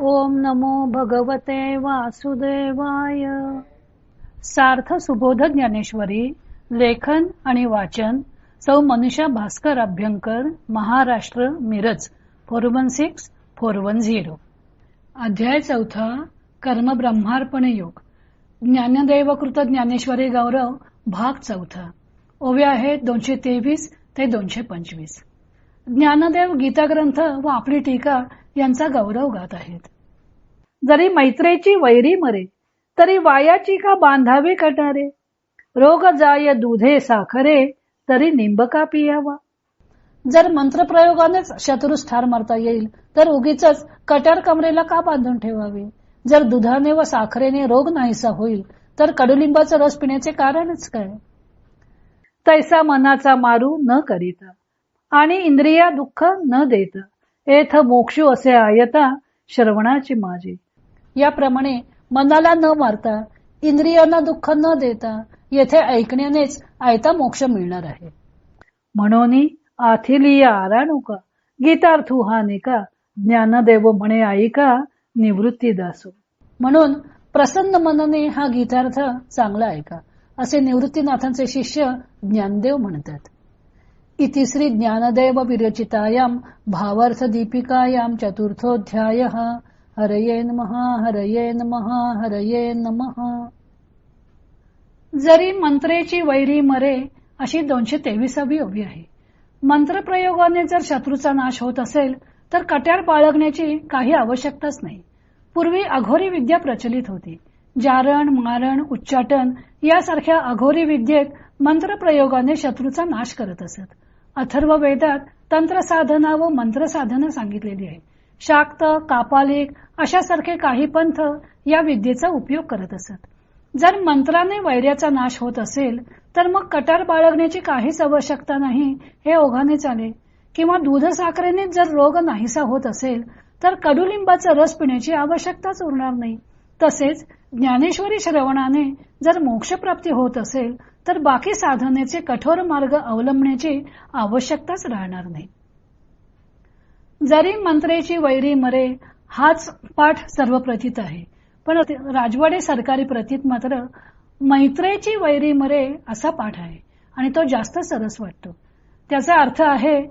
ओम नमो भगवते वासुदेवाय. सार्थ सुबोध ज्ञानेश्वरी. लेखन आणि वाचन सौ मनीषा भास्कर अभ्यंकर, महाराष्ट्र, मिरज 416410. अध्याय 4. कर्म ब्रह्मार्पण योग. ज्ञानदेवकृत ज्ञानेश्वरी गौरव भाग 4. ओव्या आहेत 223 ते 225. ज्ञानदेव गीता ग्रंथ व आपली टीका यांचा गौरव गात आहेत. जरी मैत्रेची वैरी मरे, तरी वायाची का बांधावे कटारे. रोग जाय दुधे साखरे, तरी निंबका पियावा. जर मंत्रप्रयोगानेच शत्रूस ठार मारता येईल, तर उगीच कटार कमरेला का बांधून ठेवावे. जर दुधाने व साखरेने रोग नाहीसा होईल, तर कडुलिंबाचा रस पिण्याचे कारणच काय. तैसा मनाचा मारू न करीता, आणि इंद्रिया दुःख न देता, एथ मोक्षू असे आयता श्रवणाची माझी. याप्रमाणे मनाला न मारता, इंद्रियांना दुःख न देता, येथे ऐकण्यानेच आयता मोक्ष मिळणार आहे. म्हणून आथिलिया आराणुका, गीतार्थू हा निका, ज्ञानदेव म्हणे ऐका, निवृत्ती दासो. म्हणून प्रसन्न मनने हा गीतार्थ चांगला ऐका, असे निवृत्तीनाथांचे शिष्य ज्ञानदेव म्हणतात. इतिश्री ज्ञानदेव विरचितायाम भावार्थ दीपिकायाम चतुर्थोध्याय. हरये नमः हरये नमः हरये नमः. जरी मंत्रेची वैरी मरे, अशी 223वी ओवी आहे. मंत्रप्रयोगाने जर शत्रूचा नाश होत असेल, तर कट्यार बाळगण्याची काही आवश्यकताच नाही. पूर्वी अघोरी विद्या प्रचलित होती. जारण, मारण, उच्चाटन यासारख्या अघोरी विद्येत मंत्रप्रयोगाने शत्रूचा नाश करत असत. अथर्व वेदात तंत्र साधना व मंत्र साधना सांगितलेली आहे. शाक्त, कापालिक अशासारखे काही पंथ या विद्येचा उपयोग करत असत. जर मंत्राने वैर्याचा नाश होत असेल, तर मग कटार बाळगण्याची काहीच आवश्यकता नाही हे ओघाने चालेल. किंवा दूध साखरेने जर रोग नाहीसा होत असेल, तर कडुलिंबाचा रस पिण्याची आवश्यकताच उरणार नाही. तसेच ज्ञानेश्वरी श्रवणाने जर मोक्षप्राप्ती होत असेल, तर बाकी साधनेचे कठोर मार्ग अवलंबण्याची आवश्यकताच राहणार नाही. जरी मंत्रेची वैरी मरे हाच पाठ सर्व प्रतीत आहे, पण राजवाडे सरकारी प्रतीत मात्र मैत्रेची वैरी मरे असा पाठ आहे, आणि तो जास्त सरस वाटतो. त्याचा अर्थ आहे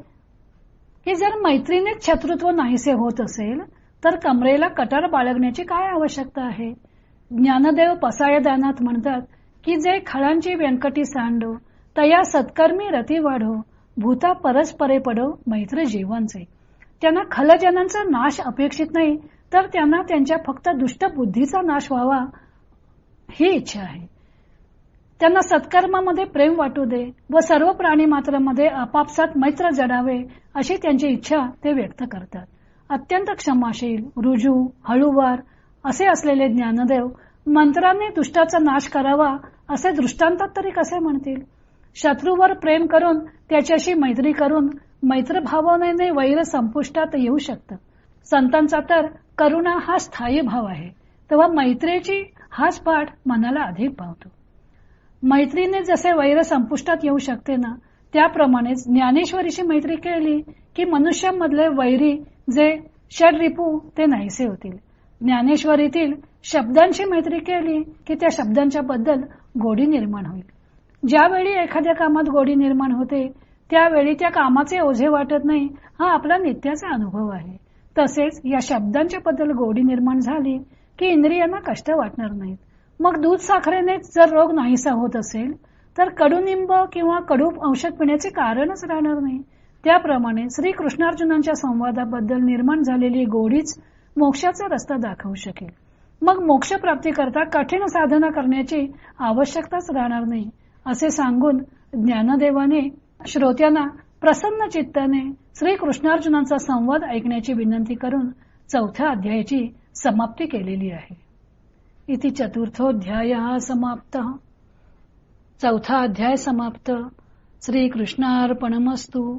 की जर मैत्रीनेच शत्रुत्व नाहीसे होत असेल, तर कमरेला कटार बाळगण्याची काय आवश्यकता आहे. ज्ञानदेव पसायदानात म्हणतात की जे खळांची व्यंकटी सांडो, तया सत्कर्मी रती वाढो, भूता परस्परे पडो मैत्र जीवांचे. त्यांना खलजनांचा नाश अपेक्षित नाही, तर त्यांना त्यांच्या फक्त दुष्ट बुद्धीचा नाश व्हावा ही इच्छा आहे. त्यांना सत्कर्मामध्ये प्रेम वाटू दे व सर्व प्राणी मात्रामध्ये आपापसात मैत्र जडावे अशी त्यांची इच्छा ते व्यक्त करतात. अत्यंत क्षमाशील, रुजू, हळूवार असे असलेले ज्ञानदेव मंत्राने दुष्टाचा नाश करावा असे दृष्टांतात तरी कसे म्हणतील. शत्रूवर प्रेम करून त्याच्याशी मैत्री करून मैत्रभावनेने वैर संपुष्टात येऊ शकतं. संतांचा तर करुणा हा स्थायी भाव आहे, तेव्हा मैत्रीची हाच पाठ मनाला अधिक भावतो. मैत्रीने जसे वैर संपुष्टात येऊ शकते ना, त्याप्रमाणेच ज्ञानेश्वरीशी मैत्री केली की मनुष्यामधले वैरी जे षड्रिपू ते नाहीसे होतील. ज्ञानेश्वरीतील शब्दांशी मैत्री केली की त्या शब्दांच्या बद्दल गोडी निर्माण होईल. ज्यावेळी एखाद्या कामात गोडी निर्माण होते, त्यावेळी त्या कामाचे ओझे वाटत नाही, हा आपला नित्याचा अनुभव आहे. तसेच या शब्दांच्या बद्दल गोडी निर्माण झाली की इंद्रियांना कष्ट वाटणार नाहीत. मग दूध साखरेने जर रोग नाहीसा होत असेल, तर कडुनिंब किंवा कडू औषध पिण्याचे कारणच राहणार नाही. त्याप्रमाणे श्रीकृष्णार्जुनांच्या संवादाबद्दल निर्माण झालेली गोडीच मोक्षाचा रस्ता दाखवू शकेल. मग मोक्ष प्राप्ती करता कठीण साधना करण्याची आवश्यकताच राहणार नाही, असे सांगून ज्ञानदेवाने श्रोत्यांना प्रसन्न चित्ताने श्रीकृष्णार्जुनांचा संवाद ऐकण्याची विनंती करून 4थ्या अध्यायाची समाप्ती केलेली आहे. इति चतुर्थोध्याय समाप्त. 4था अध्याय समाप्त. श्रीकृष्णार्पणमस्तु.